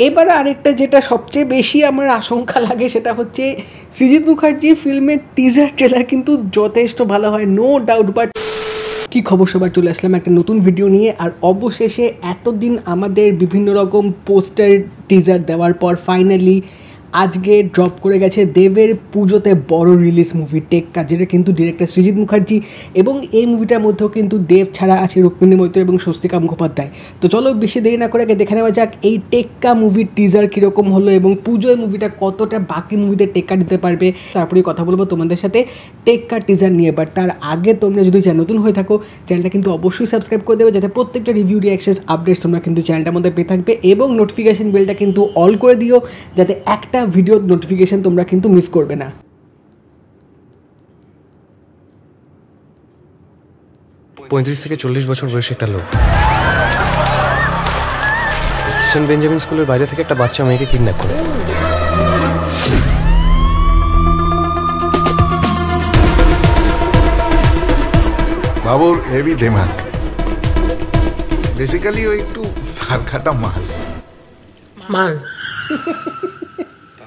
এবার আরেকটা যেটা সবচেয়ে বেশি আমার আশঙ্কা লাগে সেটা হচ্ছে সৃজিত মুখার্জি ফিল্মের টিজার ট্রেলার কিন্তু যথেষ্ট ভালো হয়, নো ডাউট। বাট কি খবর সবার, চলে আসলাম একটা নতুন ভিডিও নিয়ে। আর অবশেষে এতদিন আমাদের বিভিন্ন রকম পোস্টার টিজার দেওয়ার পর ফাইনালি আজকে ড্রপ করে গেছে দেবের পুজোতে বড় রিলিজ মুভি টেক্কা, যেটা কিন্তু ডিরেক্টর সৃজিত মুখার্জি। এবং এই মুভিটার মধ্যেও কিন্তু দেব ছাড়া আছে রুক্মিণী মৈত্র এবং স্বস্তিকা মুখোপাধ্যায়। তো চলো বেশি দেরি না করে আগে দেখে নেওয়া যাক এই টেক্কা মুভির টিজার কীরকম হলো এবং পুজোর মুভিটা কতটা বাকি মুভিতে টেক্কা দিতে পারবে। তারপরে কথা বলবো তোমাদের সাথে টেক্কা টিজার নিয়ে। বাট তার আগে তোমরা যদি নতুন হয়ে থাকো চ্যানেলটা কিন্তু অবশ্যই সাবস্ক্রাইব করে দেবে, যাতে প্রত্যেকটা রিভিউ রিঅ্যাকশন আপডেটস তোমরা কিন্তু চ্যানেলটার মধ্যে পেয়ে থাকবে। এবং নোটিফিকেশন বেলটা কিন্তু অল করে দিও, যাতে একটা ভিডিও নোটিফিকেশন তোমরা কিন্তু মিস করবে না। 35 থেকে 40 বছর বয়সী একটা লোক সেন্ট বেঞ্জামিন স্কুলের বাইরে থেকে একটা বাচ্চা মেয়েকে কিডন্যাপ করে। বাবুর হেভি দিমাগ, বেসিক্যালি ও একটু ধার কাটা মাল।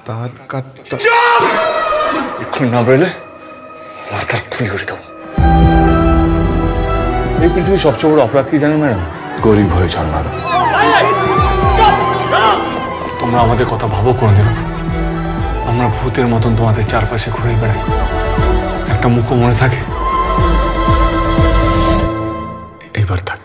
তার কাটটা এক্ষুনি না বেরোলে মাথার খুলি করে দেবো। এই পৃথিবীর সবচেয়ে বড় অপরাধ কি জানেন ম্যাডাম? গরিব হয়ে জন্মানো। তোমরা আমাদের কথা ভাবো কোনদিন? আমরা ভূতের মতন তোমাদের চারপাশে ঘুরে বেড়াই, একটা মুখও মনে থাকে। এইবার থাকবে।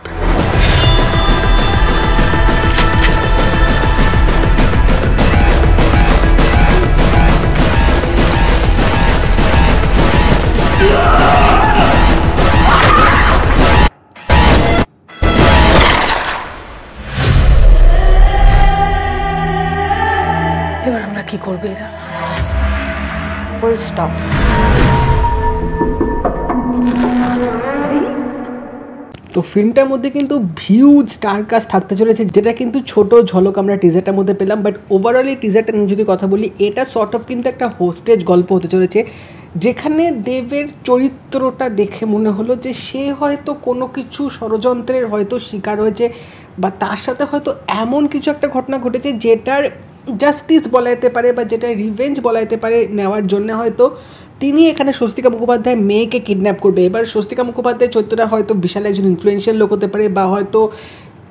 এবার আমরা কি করবে? এরা ফুল স্টপ। তো ফিল্মটার মধ্যে কিন্তু হিউজ স্টার কাস্ট থাকতে চলেছে, যেটা কিন্তু ছোট ঝলক আমরা টিজারটার মধ্যে পেলাম। বাট ওভারঅল এই টিজারটা নিয়ে যদি কথা বলি, এটা সর্ট অফ কিন্তু একটা হোস্টেজ গল্প হতে চলেছে, যেখানে দেবের চরিত্রটা দেখে মনে হলো যে সে হয়তো কোনো কিছু ষড়যন্ত্রের হয়তো শিকার হয়েছে, বা তার সাথে হয়তো এমন কিছু একটা ঘটনা ঘটেছে যেটার জাস্টিস বলা যেতে পারে বা যেটা রিভেঞ্জ বলা যেতে পারে নেওয়ার জন্য হয়তো তিনি এখানে স্বস্তিকা মুখোপাধ্যায় মেয়েকে কিডন্যাপ করবে। এবার স্বস্তিকা মুখোপাধ্যায়ের চরিত্রটা হয়তো বিশাল একজন ইনফ্লুয়েন্সিয়াল লোক হতে পারে, বা হয়তো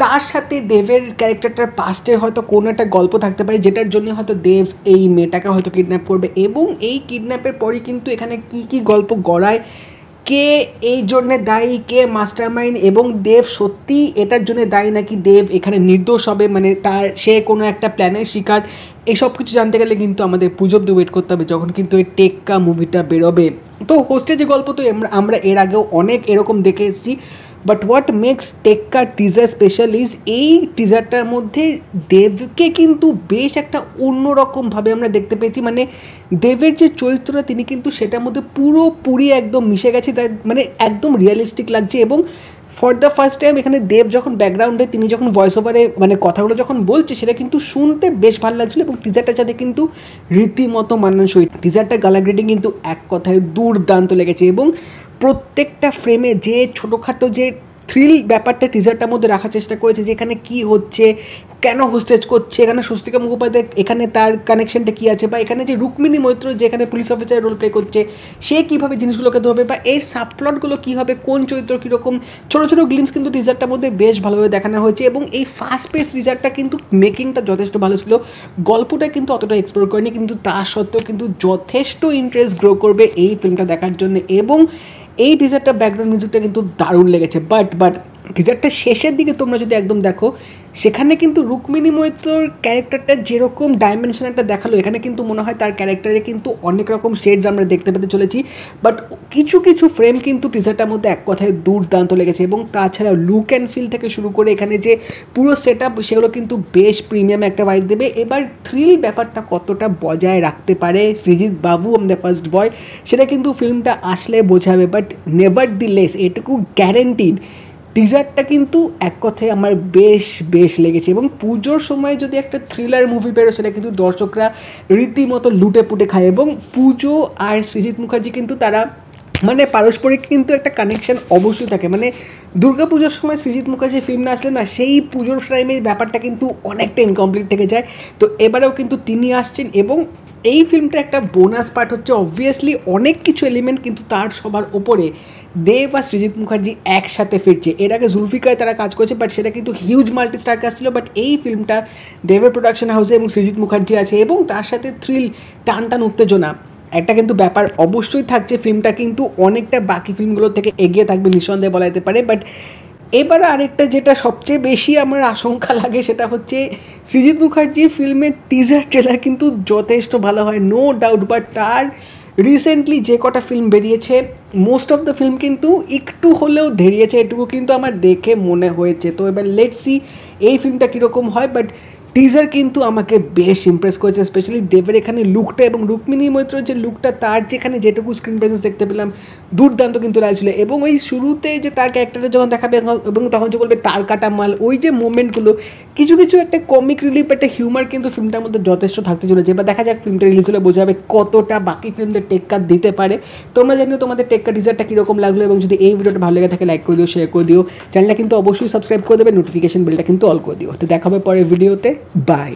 তার সাথে দেবের ক্যারেক্টারটার পাস্টের হয়তো কোনো একটা গল্প থাকতে পারে, যেটার জন্য হয়তো দেব এই মেয়েটাকে হয়তো কিডন্যাপ করবে। এবং এই কিডন্যাপের পরই কিন্তু এখানে কি গল্প গড়ায়, কে এই জন্যে দায়ী, কে মাস্টার মাইন্ড, এবং দেব সত্যি এটার জন্য দায়ী নাকি দেব এখানে নির্দোষ হবে, মানে সে কোনো একটা প্ল্যানের শিকার। এইসব কিছু জানতে গেলে কিন্তু আমাদের পুজো অব্দি ওয়েট করতে হবে, যখন কিন্তু এই টেক্কা মুভিটা বেরোবে। তো হোস্টেজে গল্প তো আমরা এর আগেও অনেক এরকম দেখে এসেছি। বাট হোয়াট মেক্স টেক্কা টিজার স্পেশাল ইজ এই টিজারটার মধ্যে দেবকে কিন্তু বেশ একটা অন্যরকমভাবে আমরা দেখতে পেয়েছি। মানে দেবের যে চরিত্রটা তিনি কিন্তু সেটার মধ্যে পুরোপুরি একদম মিশে গেছে, তাই মানে একদম রিয়েলিস্টিক লাগছে। এবং ফর দ্য ফার্স্ট টাইম এখানে দেব যখন ব্যাকগ্রাউন্ডে তিনি যখন ভয়েস ওভারে মানে কথাগুলো যখন বলছে, সেটা কিন্তু শুনতে বেশ ভালো লাগছিলো। এবং টিজারটার সাথে কিন্তু রীতিমতো মানানসই। টিজারটা কালার গ্রেডিং কিন্তু এক কথায় দুর্দান্ত লেগেছে। এবং প্রত্যেকটা ফ্রেমে যে ছোটোখাটো যে থ্রিল ব্যাপারটা টিজারটার মধ্যে রাখার চেষ্টা করেছে, যে এখানে কী হচ্ছে, কেন হোস্টেজ করছে, এখানে স্বস্তিকা মুখোপাধ্যায় এখানে তার কানেকশনটা কী আছে, বা এখানে যে রুক্মিণী মৈত্র যে এখানে পুলিশ অফিসারের রোল প্লে করছে সে কীভাবে জিনিসগুলোকে ধরবে, বা এর সাবপ্লটগুলো কী হবে, কোন চরিত্র কীরকম, ছোটো ছোটো গ্লিমস কিন্তু টিজারটার মধ্যে বেশ ভালোভাবে দেখানো হয়েছে। এবং এই ফার্স্ট পেস টিজারটা কিন্তু মেকিংটা যথেষ্ট ভালো ছিল, গল্পটা কিন্তু অতটা এক্সপ্লোর করেনি, কিন্তু তা সত্ত্বেও কিন্তু যথেষ্ট ইন্টারেস্ট গ্রো করবে এই ফিল্মটা দেখার জন্য। এবং এই টিজারটা ব্যাকগ্রাউন্ড মিউজিকটা কিন্তু দারুণ লেগেছে। বাট টিজারটা শেষের দিকে তোমরা যদি একদম দেখো, সেখানে কিন্তু রুক্মিণী মৈত্রর ক্যারেক্টারটা যেরকম ডাইমেনশন একটা দেখালো, এখানে কিন্তু মনে হয় তার ক্যারেক্টারে কিন্তু অনেক রকম শেডস আমরা দেখতে পেতে চলেছি। বাট কিছু ফ্রেম কিন্তু টিজারটার মধ্যে এক কথায় দুর্দান্ত লেগেছে। এবং তাছাড়া লুক অ্যান্ড ফিল থেকে শুরু করে এখানে যে পুরো সেট আপ, সেগুলো কিন্তু বেশ প্রিমিয়াম একটা ভাইব দেবে। এবার থ্রিল ব্যাপারটা কতটা বজায় রাখতে পারে সৃজিত বাবু দ্য ফার্স্ট বয়, সেটা কিন্তু ফিল্মটা আসলে বোঝাবে। বাট নেভার দি লেস এটুকু গ্যারেন্টিড টিজারটা কিন্তু এক কথায় আমার বেশ লেগেছে। এবং পুজোর সময় যদি একটা থ্রিলার মুভি বেরো, সেটা কিন্তু দর্শকরা রীতিমতো লুটে পুটে খায়। এবং পুজো আর সৃজিত মুখার্জি কিন্তু তারা মানে পারস্পরিক কিন্তু একটা কানেকশন অবশ্যই থাকে। মানে দুর্গাপুজোর সময় সৃজিত মুখার্জি ফিল্ম না আসলে না, সেই পুজোর টাইমের ব্যাপারটা কিন্তু অনেকটা ইনকমপ্লিট থেকে যায়। তো এবারেও কিন্তু তিনি আসছেন এবং এই ফিল্মটা একটা বোনাস পার্ট হচ্ছে অবভিয়াসলি অনেক কিছু এলিমেন্ট কিন্তু তার সবার ওপরে দেব আর সৃজিত মুখার্জি একসাথে ফিরছে। এর আগে জুলফিকায় তারা কাজ করেছে, বাট সেটা কিন্তু হিউজ মাল্টি স্টার কাজ ছিল। বাট এই ফিল্মটা দেবের প্রোডাকশন হাউসে এবং সৃজিত মুখার্জি আছে এবং তার সাথে থ্রিল, টান উত্তেজনা একটা কিন্তু ব্যাপার অবশ্যই থাকছে। ফিল্মটা কিন্তু অনেকটা বাকি ফিল্মগুলোর থেকে এগিয়ে থাকবে নিঃসন্দেহে বলা যেতে পারে। বাট এবার আরেকটা যেটা সবচেয়ে বেশি আমার আশঙ্কা লাগে সেটা হচ্ছে সৃজিত মুখার্জি ফিল্মের টিজার ট্রেলার কিন্তু যথেষ্ট ভালো হয়, নো ডাউট। বাট তার রিসেন্টলি যে কটা ফিল্ম বেরিয়েছে মোস্ট অফ দ্য ফিল্ম কিন্তু একটু হলেও ধেরিয়েছে, এটুকু কিন্তু আমার দেখে মনে হয়েছে। তো এবার লেটস সি এই ফিল্মটা কীরকম হয়। বাট টিজার কিন্তু আমাকে বেশ ইমপ্রেস করেছে, স্পেশালি দেবের এখানে লুকটা এবং রুক্মিণী মৈত্রের যে লুকটা, তার যেখানে যেটুকু স্ক্রিন প্রেজেন্স দেখতে পেলাম দুর্দান্ত কিন্তু লাগছিল। এবং ওই শুরুতে যে তার ক্যারেক্টারটা যখন দেখাবে এবং তখন যে বলবে তার কাটা মাল, ওই যে মোমেন্টগুলো কিছু কিছু একটা কমিক রিলিফ, একটা হিউমার কিন্তু ফিল্মটার মধ্যে যথেষ্ট থাকতে চলেছে। এবার দেখা যাক ফিল্মটা রিলিজ হলে বোঝা যাবে কতটা বাকি ফিল্মদের টেক্কার দিতে পারে। তোমরা জানিও তোমাদের টেক্কার টিজারটা কীরকম লাগলো এবং যদি এই ভিডিওটা ভালো লেগে থাকে লাইক করে দিও, শেয়ার করে দিও, চ্যানেলটা কিন্তু অবশ্যই সাবস্ক্রাইব করে দেবে, নোটিফিকেশন বেলটা কিন্তু অল করে দিও। তো দেখা হবে পরের ভিডিওতে, বাই।